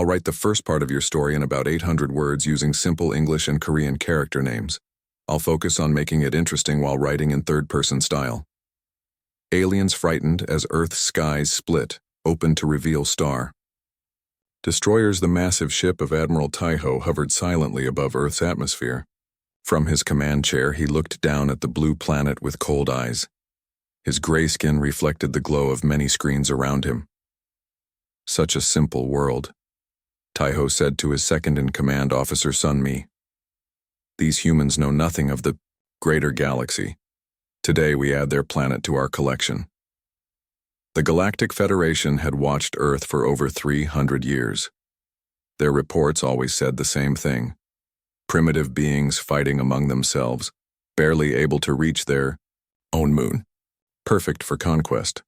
I'll write the first part of your story in about 800 words using simple English and Korean character names. I'll focus on making it interesting while writing in third-person style. Aliens frightened as Earth's skies split, open to reveal star. Destroyers. The massive ship of Admiral Taiho hovered silently above Earth's atmosphere. From his command chair, he looked down at the blue planet with cold eyes. His gray skin reflected the glow of many screens around him. Such a simple world, Taiho said to his second-in-command, Officer Sunmi. These humans know nothing of the greater galaxy. Today we add their planet to our collection. The Galactic Federation had watched Earth for over 300 years. Their reports always said the same thing. Primitive beings fighting among themselves, barely able to reach their own moon. Perfect for conquest.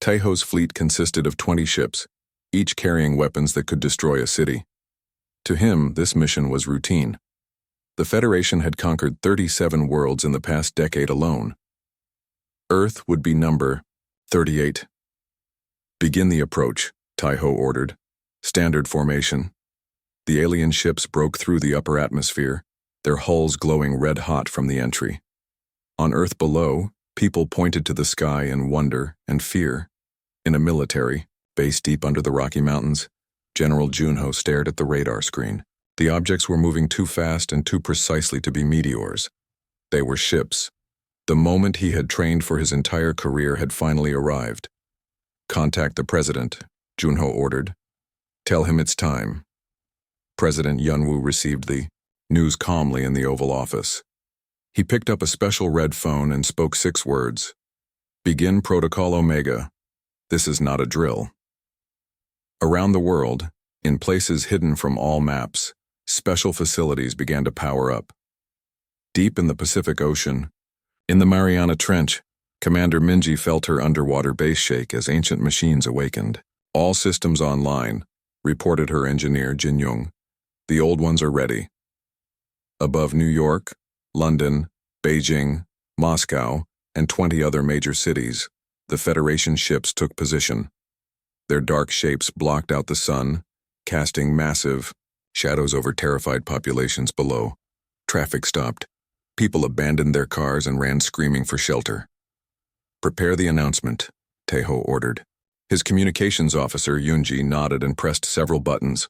Taiho's fleet consisted of 20 ships, each carrying weapons that could destroy a city. To him, this mission was routine. The Federation had conquered 37 worlds in the past decade alone. Earth would be number 38. Begin the approach, Taiho ordered. Standard formation. The alien ships broke through the upper atmosphere, their hulls glowing red-hot from the entry. On Earth below, people pointed to the sky in wonder and fear. In a military base deep under the Rocky Mountains, General Junho stared at the radar screen. The objects were moving too fast and too precisely to be meteors. They were ships. The moment he had trained for his entire career had finally arrived. Contact the president, Junho ordered. Tell him it's time. President Yunwoo received the news calmly in the Oval Office. He picked up a special red phone and spoke 6 words. Begin Protocol Omega. This is not a drill. Around the world, in places hidden from all maps, special facilities began to power up. Deep in the Pacific Ocean, in the Mariana Trench, Commander Minji felt her underwater base shake as ancient machines awakened. All systems online, reported her engineer Jin Young. The old ones are ready. Above New York, London, Beijing, Moscow, and 20 other major cities, the Federation ships took position. Their dark shapes blocked out the sun, casting massive shadows over terrified populations below. Traffic stopped. People abandoned their cars and ran screaming for shelter. Prepare the announcement, Taiho ordered. His communications officer, Yunji, nodded and pressed several buttons.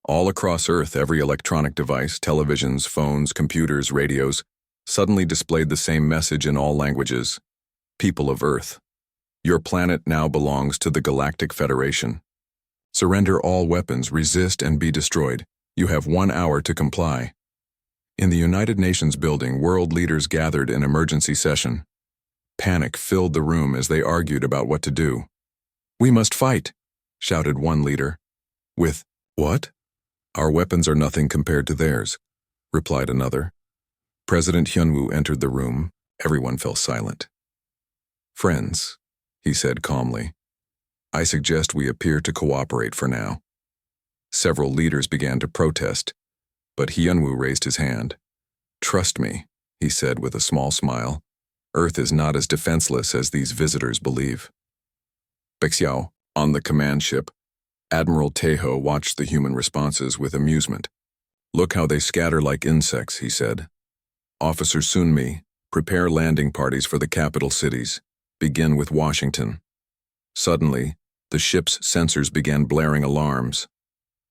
All across Earth, every electronic device, televisions, phones, computers, radios, suddenly displayed the same message in all languages. People of Earth, your planet now belongs to the Galactic Federation. Surrender all weapons, resist, and be destroyed. You have 1 hour to comply. In the United Nations building, world leaders gathered in emergency session. Panic filled the room as they argued about what to do. We must fight, shouted one leader. With what? Our weapons are nothing compared to theirs, replied another. President Hyunwoo entered the room. Everyone fell silent. Friends, he said calmly, I suggest we appear to cooperate for now. Several leaders began to protest, but Hyunwoo raised his hand. Trust me, he said with a small smile. Earth is not as defenseless as these visitors believe. Bexiao, on the command ship, Admiral Taiho watched the human responses with amusement. Look how they scatter like insects, he said. Officer Sunmi, prepare landing parties for the capital cities. Begin with Washington. Suddenly, the ship's sensors began blaring alarms.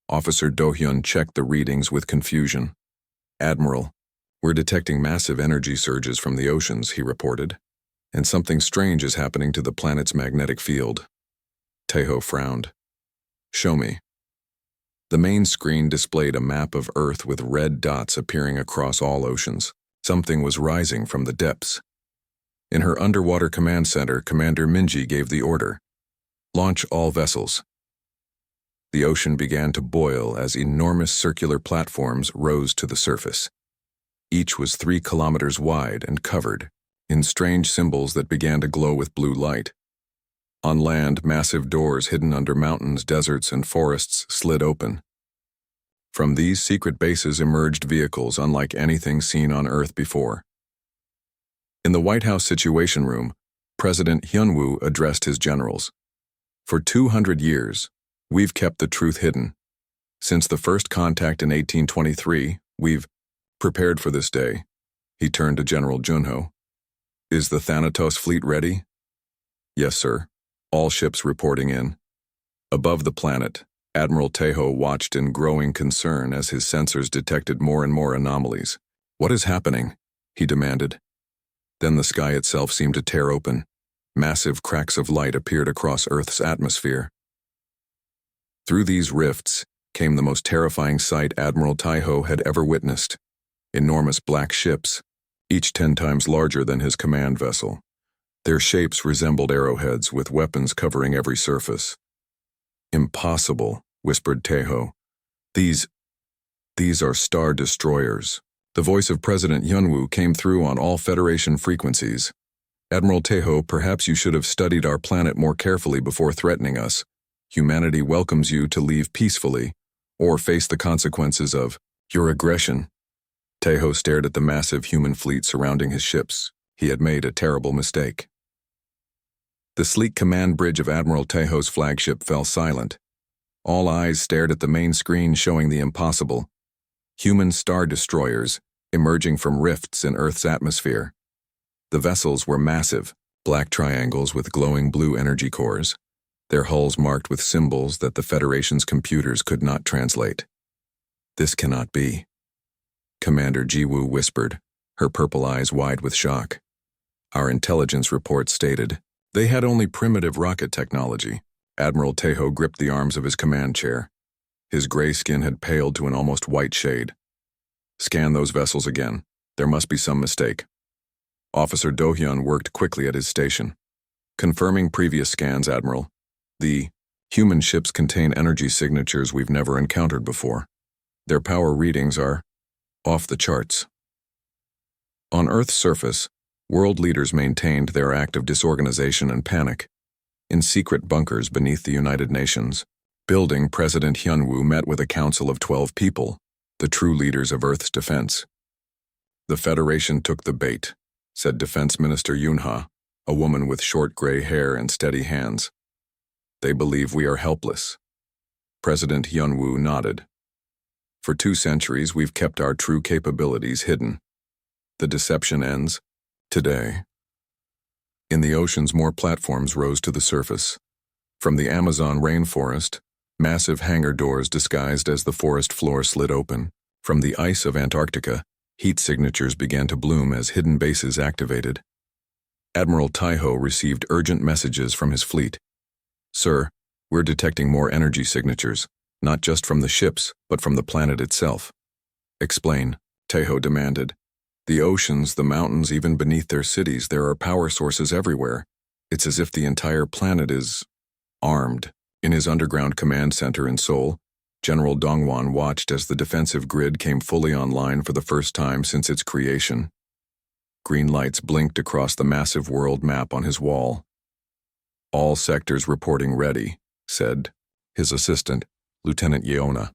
Officer Do-hyun checked the readings with confusion. Admiral, we're detecting massive energy surges from the oceans, he reported, and something strange is happening to the planet's magnetic field. Taiho frowned. Show me. The main screen displayed a map of Earth with red dots appearing across all oceans. Something was rising from the depths. In her underwater command center, Commander Minji gave the order. Launch all vessels. The ocean began to boil as enormous circular platforms rose to the surface. Each was 3 kilometers wide and covered in strange symbols that began to glow with blue light. On land, massive doors hidden under mountains, deserts, and forests slid open. From these secret bases emerged vehicles unlike anything seen on Earth before. In the White House Situation Room, President Hyunwoo addressed his generals. For 200 years, we've kept the truth hidden. Since the first contact in 1823, we've prepared for this day. He turned to General Junho. Is the Thanatos fleet ready? Yes, sir. All ships reporting in. Above the planet, Admiral Tejo watched in growing concern as his sensors detected more and more anomalies. What is happening? He demanded. Then the sky itself seemed to tear open. Massive cracks of light appeared across Earth's atmosphere. Through these rifts came the most terrifying sight Admiral Tejo had ever witnessed. Enormous black ships, each 10 times larger than his command vessel. Their shapes resembled arrowheads with weapons covering every surface. Impossible, whispered Tejo. These are star destroyers. The voice of President Yunwu came through on all Federation frequencies. Admiral Tejo, perhaps you should have studied our planet more carefully before threatening us. Humanity welcomes you to leave peacefully, or face the consequences of your aggression. Tejo stared at the massive human fleet surrounding his ships. He had made a terrible mistake. The sleek command bridge of Admiral Tejo's flagship fell silent. All eyes stared at the main screen showing the impossible. Human star destroyers emerging from rifts in Earth's atmosphere. The vessels were massive, black triangles with glowing blue energy cores, their hulls marked with symbols that the Federation's computers could not translate. This cannot be. Commander Jiwoo whispered, her purple eyes wide with shock. Our intelligence report stated, they had only primitive rocket technology. Admiral Tejo gripped the arms of his command chair. His gray skin had paled to an almost white shade. Scan those vessels again. There must be some mistake. Officer Do-hyun worked quickly at his station. Confirming previous scans, Admiral. The human ships contain energy signatures we've never encountered before. Their power readings are off the charts. On Earth's surface, world leaders maintained their act of disorganization and panic. In secret bunkers beneath the United Nations building, President Hyunwoo met with a council of 12 people, the true leaders of Earth's defense. The Federation took the bait, said Defense Minister Yoonha, a woman with short gray hair and steady hands. They believe we are helpless. President Hyunwoo nodded. For 2 centuries, we've kept our true capabilities hidden. The deception ends today. In the oceans, more platforms rose to the surface. From the Amazon rainforest, massive hangar doors disguised as the forest floor slid open. From the ice of Antarctica, heat signatures began to bloom as hidden bases activated. Admiral Tejo received urgent messages from his fleet. Sir, we're detecting more energy signatures, not just from the ships, but from the planet itself. Explain, Tejo demanded. The oceans, the mountains, even beneath their cities, there are power sources everywhere. It's as if the entire planet is armed. In his underground command center in Seoul, General Dongwon watched as the defensive grid came fully online for the first time since its creation. Green lights blinked across the massive world map on his wall. All sectors reporting ready, said his assistant, Lieutenant Yeona.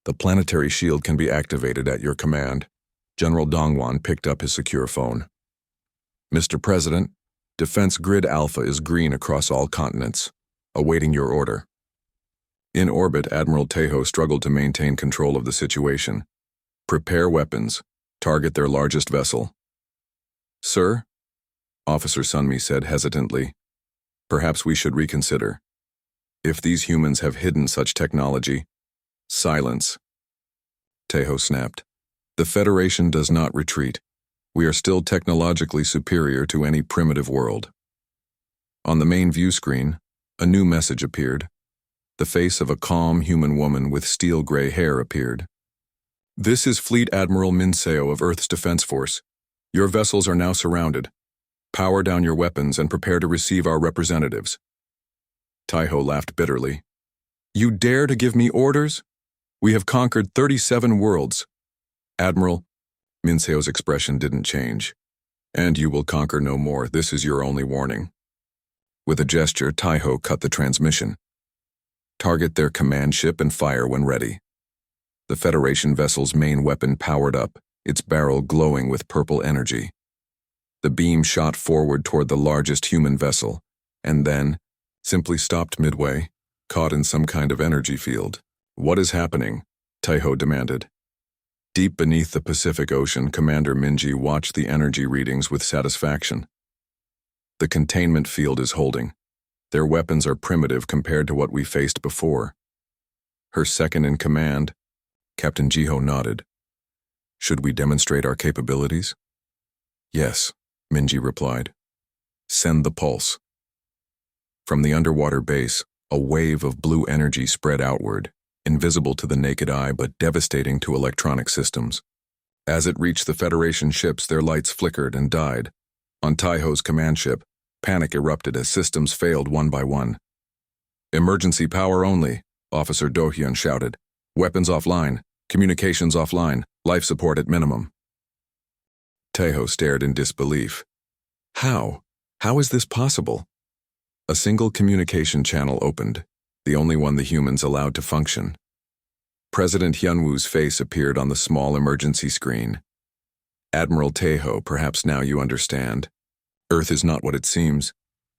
The planetary shield can be activated at your command. General Dongwon picked up his secure phone. Mr. President, Defense Grid Alpha is green across all continents, awaiting your order. In orbit, Admiral Tejo struggled to maintain control of the situation. Prepare weapons. Target their largest vessel. Sir? Officer Sunmi said hesitantly. Perhaps we should reconsider. If these humans have hidden such technology, silence. Tejo snapped. The Federation does not retreat. We are still technologically superior to any primitive world. On the main view screen, a new message appeared. The face of a calm human woman with steel-gray hair appeared. This is Fleet Admiral Minseo of Earth's Defense Force. Your vessels are now surrounded. Power down your weapons and prepare to receive our representatives. Tejo laughed bitterly. You dare to give me orders? We have conquered 37 worlds. Admiral, Minseo's expression didn't change. And you will conquer no more. This is your only warning. With a gesture, Tejo cut the transmission. Target their command ship and fire when ready. The Federation vessel's main weapon powered up, its barrel glowing with purple energy. The beam shot forward toward the largest human vessel, and then simply stopped midway, caught in some kind of energy field. What is happening? Taiho demanded. Deep beneath the Pacific Ocean, Commander Minji watched the energy readings with satisfaction. The containment field is holding. Their weapons are primitive compared to what we faced before. Her second-in-command, Captain Jiho, nodded. Should we demonstrate our capabilities? Yes, Minji replied. Send the pulse. From the underwater base, a wave of blue energy spread outward, invisible to the naked eye but devastating to electronic systems. As it reached the Federation ships, their lights flickered and died. On Taiho's command ship, panic erupted as systems failed one by one. Emergency power only, Officer Dohyun shouted. Weapons offline, communications offline, life support at minimum. Taiho stared in disbelief. How? How is this possible? A single communication channel opened, the only one the humans allowed to function. President Hyunwoo's face appeared on the small emergency screen. Admiral Taiho, perhaps now you understand. Earth is not what it seems.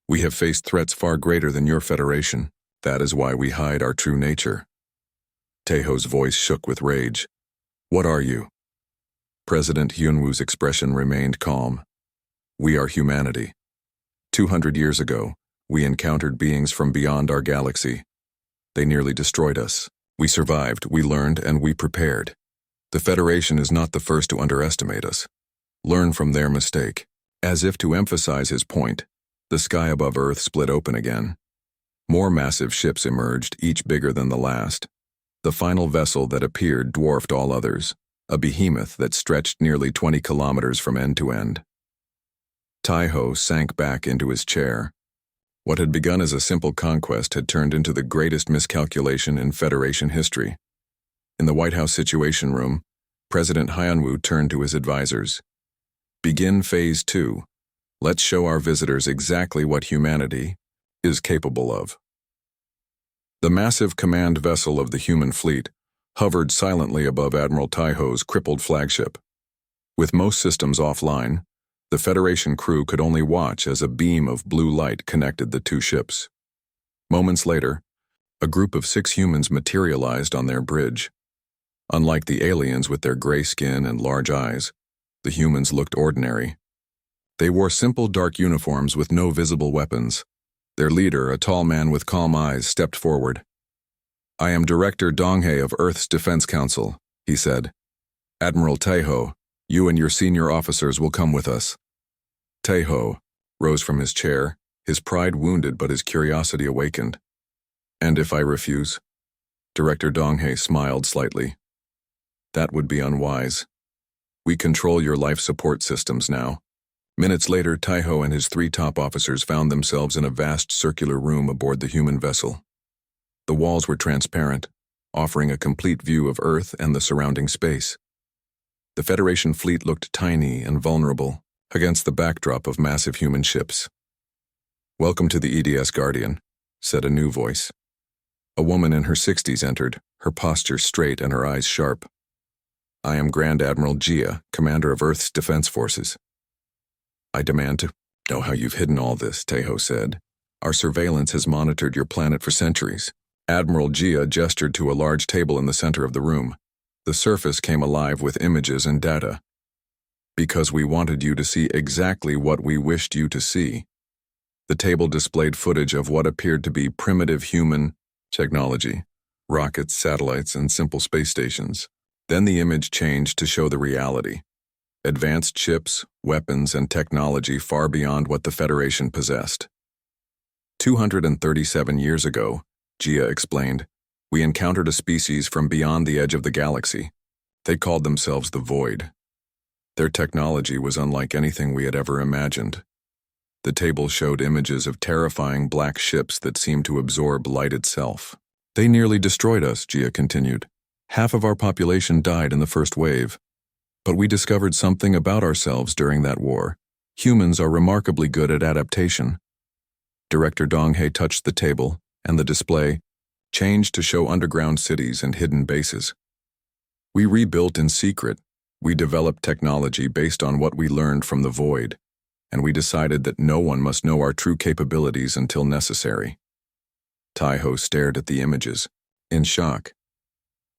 We have faced threats far greater than your Federation. That is why we hide our true nature. Taiho's voice shook with rage. What are you? President Hyunwoo's expression remained calm. We are humanity. 200 years ago, we encountered beings from beyond our galaxy. They nearly destroyed us. We survived, we learned, and we prepared. The Federation is not the first to underestimate us. Learn from their mistake. As if to emphasize his point, the sky above Earth split open again. More massive ships emerged, each bigger than the last. The final vessel that appeared dwarfed all others, a behemoth that stretched nearly 20 kilometers from end to end. Taiho sank back into his chair. What had begun as a simple conquest had turned into the greatest miscalculation in Federation history. In the White House Situation Room, President Hyunwoo turned to his advisors. Begin Phase 2. Let's show our visitors exactly what humanity is capable of. The massive command vessel of the human fleet hovered silently above Admiral Taiho's crippled flagship. With most systems offline, the Federation crew could only watch as a beam of blue light connected the two ships. Moments later, a group of 6 humans materialized on their bridge. Unlike the aliens with their gray skin and large eyes, the humans looked ordinary. They wore simple dark uniforms with no visible weapons. Their leader, a tall man with calm eyes, stepped forward. I am Director Donghae of Earth's Defense Council, he said. Admiral Taiho, you and your senior officers will come with us. Taiho rose from his chair, his pride wounded but his curiosity awakened. And if I refuse? Director Donghae smiled slightly. That would be unwise. We control your life support systems now. Minutes later, Taiho and his 3 top officers found themselves in a vast circular room aboard the human vessel. The walls were transparent, offering a complete view of Earth and the surrounding space. The Federation fleet looked tiny and vulnerable against the backdrop of massive human ships. Welcome to the EDS Guardian, said a new voice. A woman in her 60s entered, her posture straight and her eyes sharp. I am Grand Admiral Jia, commander of Earth's Defense Forces. I demand to know how you've hidden all this, Taiho said. Our surveillance has monitored your planet for centuries. Admiral Jia gestured to a large table in the center of the room. The surface came alive with images and data. Because we wanted you to see exactly what we wished you to see. The table displayed footage of what appeared to be primitive human technology, rockets, satellites, and simple space stations. Then the image changed to show the reality. Advanced ships, weapons, and technology far beyond what the Federation possessed. 237 years ago, Jia explained, we encountered a species from beyond the edge of the galaxy. They called themselves the Void. Their technology was unlike anything we had ever imagined. The table showed images of terrifying black ships that seemed to absorb light itself. They nearly destroyed us, Jia continued. Half of our population died in the first wave. But we discovered something about ourselves during that war. Humans are remarkably good at adaptation. Director Donghae touched the table, and the display changed to show underground cities and hidden bases. We rebuilt in secret. We developed technology based on what we learned from the Void, and we decided that no one must know our true capabilities until necessary. Taiho stared at the images, in shock.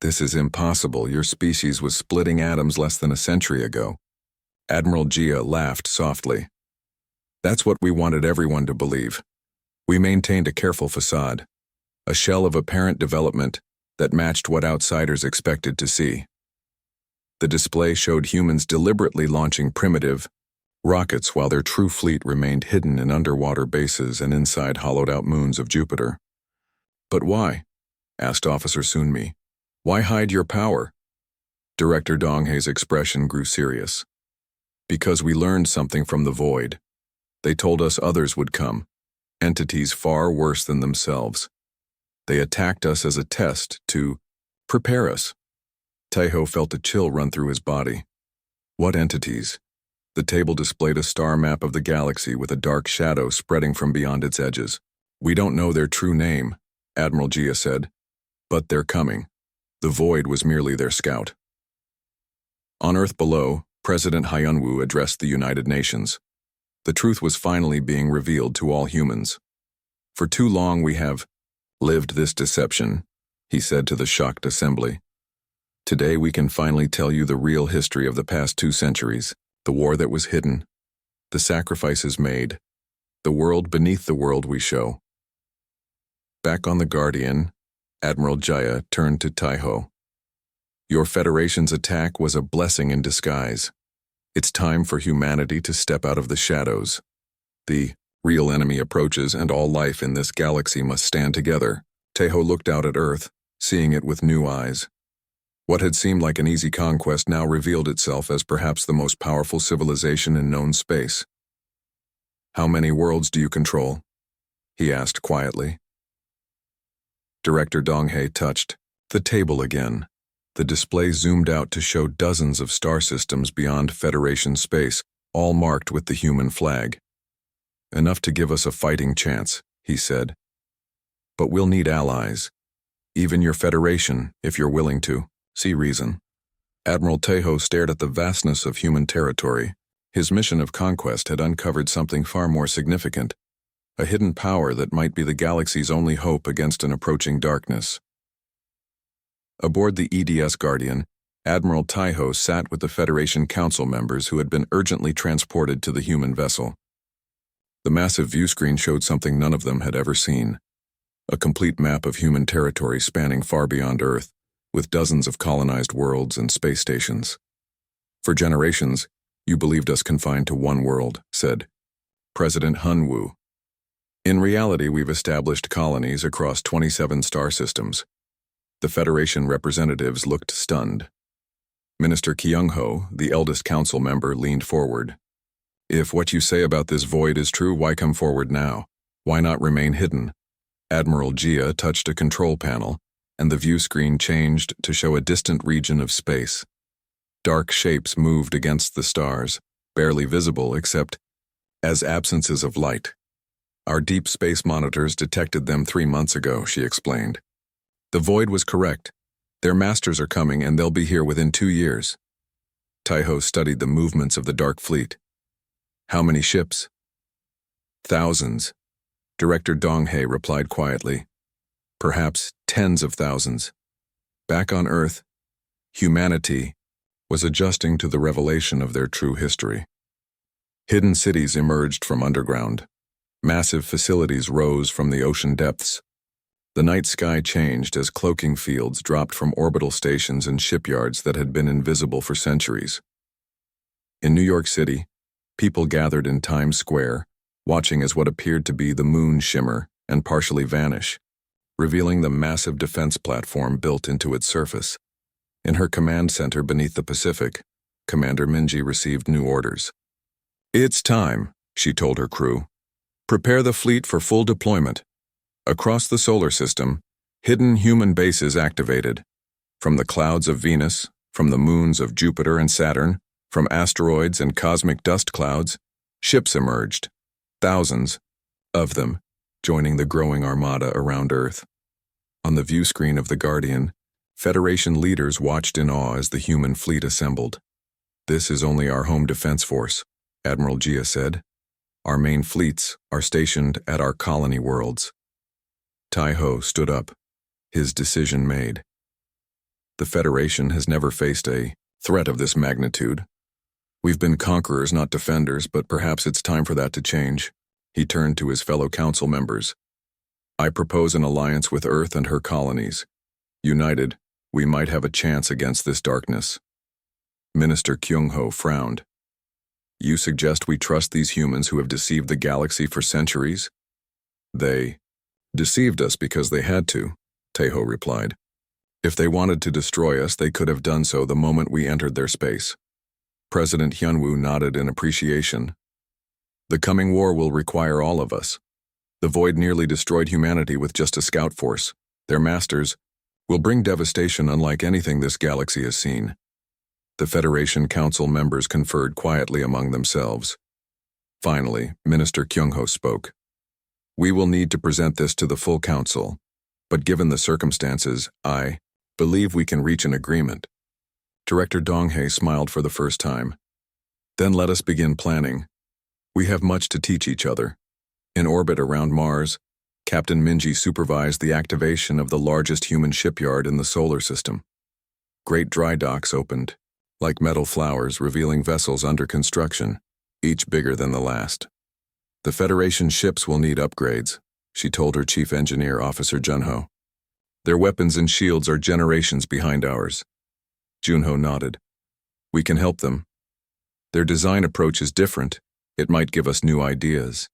This is impossible. Your species was splitting atoms less than a century ago. Admiral Gia laughed softly. That's what we wanted everyone to believe. We maintained a careful facade, a shell of apparent development that matched what outsiders expected to see. The display showed humans deliberately launching primitive rockets while their true fleet remained hidden in underwater bases and inside hollowed-out moons of Jupiter. But why? Asked Officer Sunmi. Why hide your power? Director Donghei's expression grew serious. Because we learned something from the void. They told us others would come, entities far worse than themselves. They attacked us as a test to prepare us. Taiho felt a chill run through his body. What entities? The table displayed a star map of the galaxy with a dark shadow spreading from beyond its edges. We don't know their true name, Admiral Gia said, but they're coming. The void was merely their scout. On Earth below, President Hyunwoo addressed the United Nations. The truth was finally being revealed to all humans. For too long we have lived this deception, he said to the shocked assembly. Today we can finally tell you the real history of the past 2 centuries, the war that was hidden, the sacrifices made, the world beneath the world we show. Back on the Guardian, Admiral Jaya turned to Taiho. Your Federation's attack was a blessing in disguise. It's time for humanity to step out of the shadows. The real enemy approaches and all life in this galaxy must stand together. Taiho looked out at Earth, seeing it with new eyes. What had seemed like an easy conquest now revealed itself as perhaps the most powerful civilization in known space. How many worlds do you control? He asked quietly. Director Donghei touched the table again. The display zoomed out to show dozens of star systems beyond Federation space, all marked with the human flag. Enough to give us a fighting chance, he said. But we'll need allies. Even your Federation, if you're willing to. See reason. Admiral Taiho stared at the vastness of human territory. His mission of conquest had uncovered something far more significant. A hidden power that might be the galaxy's only hope against an approaching darkness. Aboard the EDS Guardian, Admiral Taiho sat with the Federation Council members who had been urgently transported to the human vessel. The massive viewscreen showed something none of them had ever seen. A complete map of human territory spanning far beyond Earth, with dozens of colonized worlds and space stations. For generations, you believed us confined to one world, said President Hyunwoo. In reality, we've established colonies across 27 star systems. The Federation representatives looked stunned. Minister Kyung-ho, the eldest council member, leaned forward. If what you say about this void is true, why come forward now? Why not remain hidden? Admiral Gia touched a control panel, and the view screen changed to show a distant region of space. Dark shapes moved against the stars, barely visible except as absences of light. Our deep space monitors detected them 3 months ago, she explained. The void was correct. Their masters are coming and they'll be here within 2 years. Taiho studied the movements of the dark fleet. How many ships? Thousands. Director Donghei replied quietly. Perhaps tens of thousands. Back on Earth, humanity was adjusting to the revelation of their true history. Hidden cities emerged from underground. Massive facilities rose from the ocean depths. The night sky changed as cloaking fields dropped from orbital stations and shipyards that had been invisible for centuries. In New York City, people gathered in Times Square, watching as what appeared to be the moon shimmer and partially vanish, revealing the massive defense platform built into its surface. In her command center beneath the Pacific, Commander Minji received new orders. It's time, she told her crew. Prepare the fleet for full deployment. Across the solar system, hidden human bases activated. From the clouds of Venus, from the moons of Jupiter and Saturn, from asteroids and cosmic dust clouds, ships emerged, thousands of them, joining the growing armada around Earth. On the view screen of the Guardian, Federation leaders watched in awe as the human fleet assembled. This is only our home defense force, Admiral Gia said. Our main fleets are stationed at our colony worlds. Taiho stood up, his decision made. The Federation has never faced a threat of this magnitude. We've been conquerors, not defenders, but perhaps it's time for that to change. He turned to his fellow council members. I propose an alliance with Earth and her colonies. United, we might have a chance against this darkness. Minister Kyung-ho frowned. You suggest we trust these humans who have deceived the galaxy for centuries? They deceived us because they had to, Taeho replied. If they wanted to destroy us, they could have done so the moment we entered their space. President Hyunwoo nodded in appreciation. The coming war will require all of us. The Void nearly destroyed humanity with just a scout force. Their masters will bring devastation unlike anything this galaxy has seen. The Federation Council members conferred quietly among themselves. Finally, Minister Kyung-ho spoke. We will need to present this to the full council, but given the circumstances, I believe we can reach an agreement. Director Dong-hae smiled for the first time. Then let us begin planning. We have much to teach each other. In orbit around Mars, Captain Minji supervised the activation of the largest human shipyard in the solar system. Great dry docks opened, like metal flowers revealing vessels under construction, each bigger than the last. The Federation ships will need upgrades, she told her chief engineer, Officer Junho. Their weapons and shields are generations behind ours. Junho nodded. We can help them. Their design approach is different. It might give us new ideas.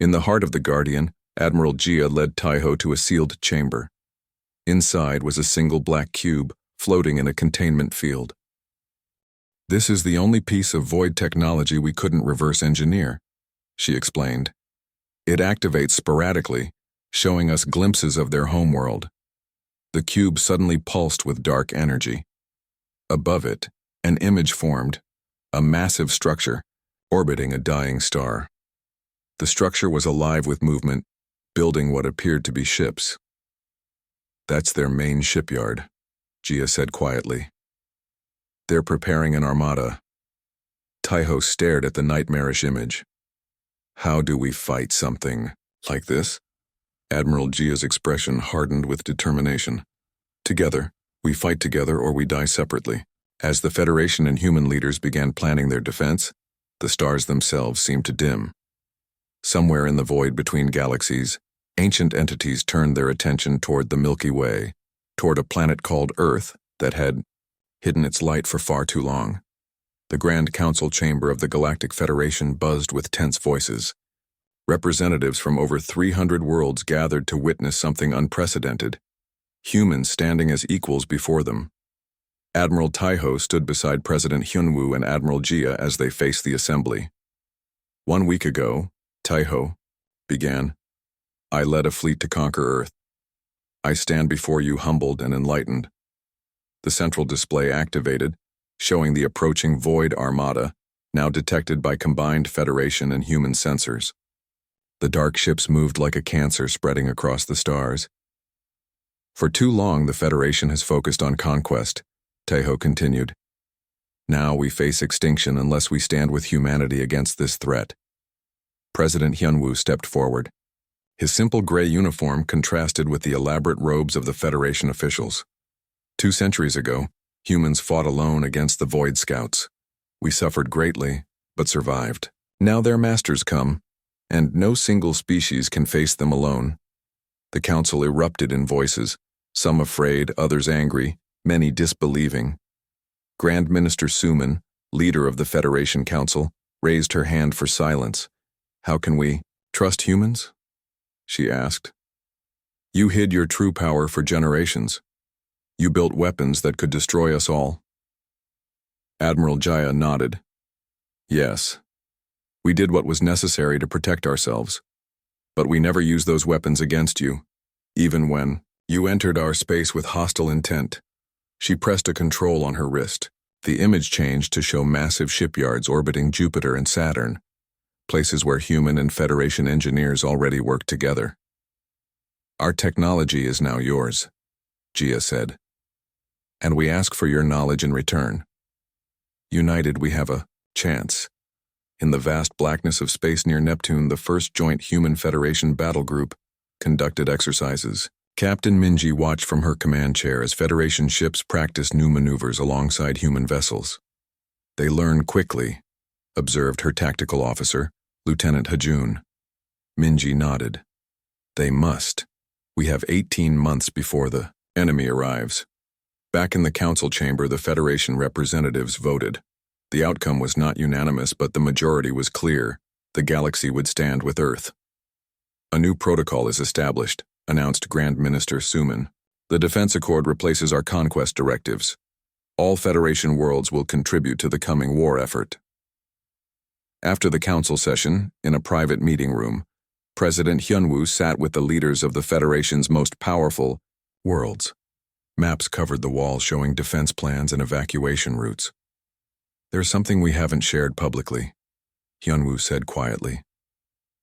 In the heart of the Guardian, Admiral Jia led Taeho to a sealed chamber. Inside was a single black cube, floating in a containment field. This is the only piece of Void technology we couldn't reverse engineer, she explained. It activates sporadically, showing us glimpses of their homeworld. The cube suddenly pulsed with dark energy. Above it, an image formed, a massive structure, orbiting a dying star. The structure was alive with movement, building what appeared to be ships. That's their main shipyard, Jia said quietly. They're preparing an armada. Taeho stared at the nightmarish image. How do we fight something like this? Admiral Jia's expression hardened with determination. Together, we fight together or we die separately. As the Federation and human leaders began planning their defense, the stars themselves seemed to dim. Somewhere in the void between galaxies, ancient entities turned their attention toward the Milky Way, toward a planet called Earth that had hidden its light for far too long. The Grand Council chamber of the Galactic Federation buzzed with tense voices. Representatives from over 300 worlds gathered to witness something unprecedented, humans standing as equals before them. Admiral Taeho stood beside President Hyunwoo and Admiral Jia as they faced the assembly. 1 week ago, Taeho began, I led a fleet to conquer Earth. I stand before you humbled and enlightened. The central display activated, showing the approaching Void Armada, now detected by combined Federation and human sensors. The dark ships moved like a cancer spreading across the stars. For too long, the Federation has focused on conquest, Taeho continued. Now we face extinction unless we stand with humanity against this threat. President Hyunwoo stepped forward. His simple gray uniform contrasted with the elaborate robes of the Federation officials. 2 centuries ago, humans fought alone against the Void Scouts. We suffered greatly, but survived. Now their masters come, and no single species can face them alone. The council erupted in voices, some afraid, others angry, many disbelieving. Grand Minister Suman, leader of the Federation Council, raised her hand for silence. How can we trust humans? She asked. You hid your true power for generations. You built weapons that could destroy us all. Admiral Jia nodded. Yes. We did what was necessary to protect ourselves. But we never used those weapons against you, even when you entered our space with hostile intent. She pressed a control on her wrist. The image changed to show massive shipyards orbiting Jupiter and Saturn, places where human and Federation engineers already worked together. Our technology is now yours, Jia said, and we ask for your knowledge in return. United, we have a chance. In the vast blackness of space near Neptune, the first joint Human Federation battle group conducted exercises. Captain Minji watched from her command chair as Federation ships practiced new maneuvers alongside human vessels. They learn quickly, observed her tactical officer, Lieutenant Hajun. Minji nodded. They must. We have 18 months before the enemy arrives. Back in the council chamber, the Federation representatives voted. The outcome was not unanimous, but the majority was clear. The galaxy would stand with Earth. A new protocol is established, announced Grand Minister Suman. The Defense Accord replaces our conquest directives. All Federation worlds will contribute to the coming war effort. After the council session, in a private meeting room, President Hyunwoo sat with the leaders of the Federation's most powerful worlds. Maps covered the walls showing defense plans and evacuation routes. There's something we haven't shared publicly, Hyunwoo said quietly.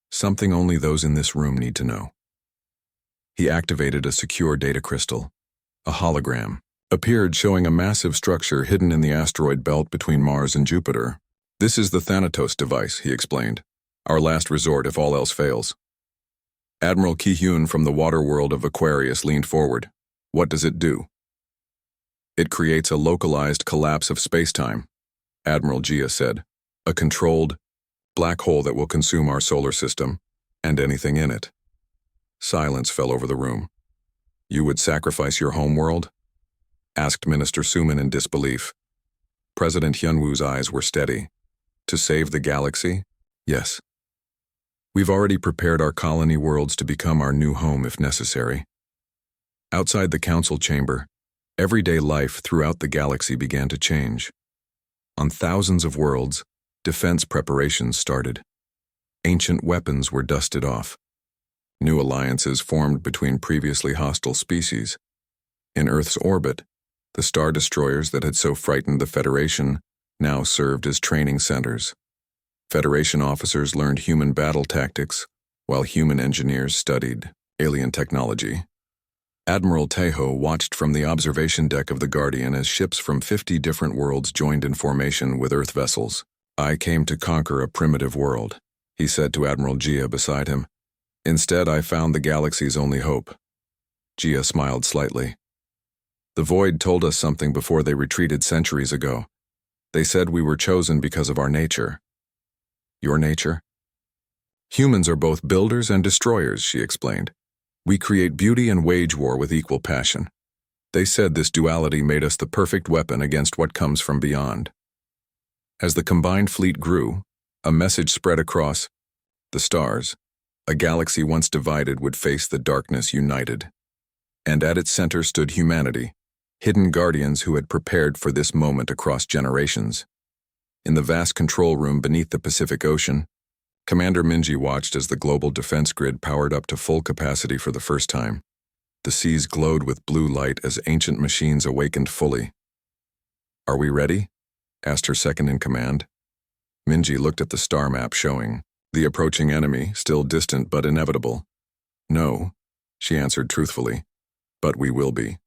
Something only those in this room need to know. He activated a secure data crystal. A hologram appeared showing a massive structure hidden in the asteroid belt between Mars and Jupiter. This is the Thanatos device, he explained. Our last resort if all else fails. Admiral Ki-hyun from the water world of Aquarius leaned forward. What does it do? It creates a localized collapse of space-time, Admiral Jia said. A controlled black hole that will consume our solar system and anything in it. Silence fell over the room. You would sacrifice your home world? Asked Minister Suman in disbelief. President Hyunwoo's eyes were steady. To save the galaxy? Yes. We've already prepared our colony worlds to become our new home if necessary. Outside the council chamber, everyday life throughout the galaxy began to change. On thousands of worlds, defense preparations started. Ancient weapons were dusted off. New alliances formed between previously hostile species. In Earth's orbit, the star destroyers that had so frightened the Federation now served as training centers. Federation officers learned human battle tactics, while human engineers studied alien technology. Admiral Tejo watched from the observation deck of the Guardian as ships from 50 different worlds joined in formation with Earth vessels. I came to conquer a primitive world, he said to Admiral Jia beside him. Instead, I found the galaxy's only hope. Jia smiled slightly. The Void told us something before they retreated centuries ago. They said we were chosen because of our nature. Your nature? Humans are both builders and destroyers, she explained. We create beauty and wage war with equal passion. They said this duality made us the perfect weapon against what comes from beyond. As the combined fleet grew, a message spread across the stars. A galaxy once divided would face the darkness united. And at its center stood humanity, hidden guardians who had prepared for this moment across generations. In the vast control room beneath the Pacific Ocean, Commander Minji watched as the global defense grid powered up to full capacity for the first time. The seas glowed with blue light as ancient machines awakened fully. Are we ready? Asked her second-in-command. Minji looked at the star map showing the approaching enemy, still distant but inevitable. No, she answered truthfully, but we will be.